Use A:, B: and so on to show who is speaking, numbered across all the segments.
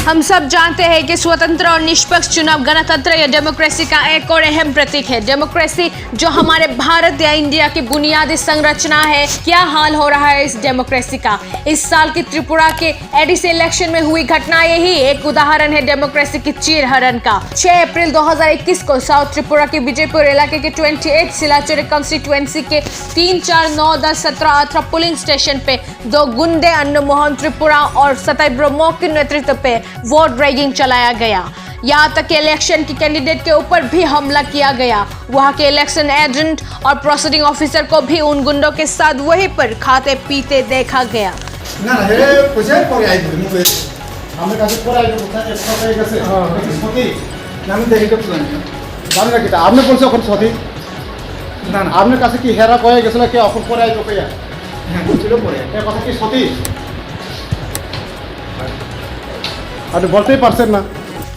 A: हम सब जानते हैं कि स्वतंत्र और निष्पक्ष चुनाव गणतंत्र या डेमोक्रेसी का एक और अहम प्रतीक है। डेमोक्रेसी जो हमारे भारत या इंडिया की बुनियादी संरचना है, क्या हाल हो रहा है इस डेमोक्रेसी का। इस साल की त्रिपुरा के एडीसी इलेक्शन में हुई घटना यही एक उदाहरण है डेमोक्रेसी की चीरहरण का। 6 अप्रैल 2021 को साउथ त्रिपुरा के विजयपुर इलाके के 28 सिलाचुरी कंस्टिट्यूएंसी के 3, 4, 9, 10, 17, 18 पोलिंग स्टेशन पे 2 गुंडे अन्नू मोहन त्रिपुरा और सताई ब्रह्मो के नेतृत्व पे वोट रैगिंग चलाया गया। यहाँ तक कि इलेक्शन के कैंडिडेट के ऊपर भी हमला किया गया। वहाँ के इलेक्शन एजेंट और प्रोसीडिंग ऑफिसर को भी उन गुंडों के साथ वहीं पर खाते पीते देखा गया।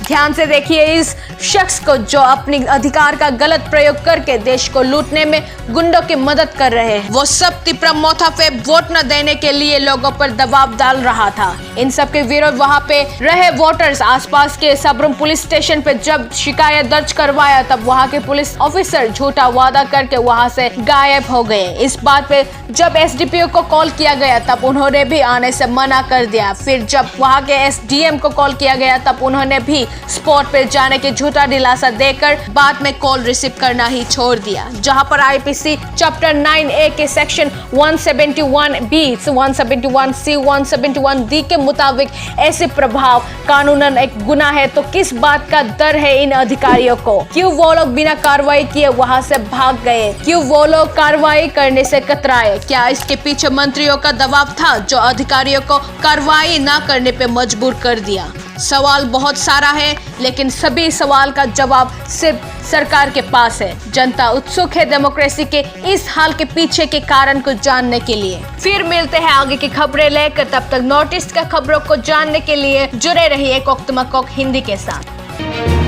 A: ध्यान से देखिए इस शख्स को जो अपने अधिकार का गलत प्रयोग करके देश को लूटने में गुंडों की मदद कर रहे हैं। वो सब तिप्रम मोथा पे वोट न देने के लिए लोगों पर दबाव डाल रहा था। इन सब के विरोध वहाँ पे रहे वोटर्स आसपास के सबरूम पुलिस स्टेशन पे जब शिकायत दर्ज करवाया, तब वहाँ के पुलिस ऑफिसर झूठा वादा करके वहाँ से गायब हो गए। इस बात पे जब एसडीपीओ को कॉल किया गया तब उन्होंने भी आने से मना कर दिया। फिर जब वहाँ के एसडीएम को कॉल किया गया तब उन्होंने भी स्पॉट पे जाने के झूठा दिलासा देकर बाद में कॉल रिसीव करना ही छोड़ दिया। जहां पर आईपीसी चैप्टर 9A के सेक्शन 171B, 171C, 171D के मुताबिक ऐसे प्रभाव कानूनन एक गुनाह है, तो किस बात का डर है इन अधिकारियों को? क्यों वो लोग बिना कार्रवाई किए वहां से भाग गए? क्यों वो लोग कार्रवाई करने से कतराए? क्या इसके पीछे मंत्रियों का दबाव था जो अधिकारियों को कार्रवाई ना करने पे मजबूर कर दिया? सवाल बहुत सारा है, लेकिन सभी सवाल का जवाब सिर्फ सरकार के पास है। जनता उत्सुक है डेमोक्रेसी के इस हाल के पीछे के कारण को जानने के लिए। फिर मिलते हैं आगे की खबरें लेकर, तब तक नॉर्थ ईस्ट का खबरों को जानने के लिए जुड़े रहिए कोकतमा कोक हिंदी के साथ।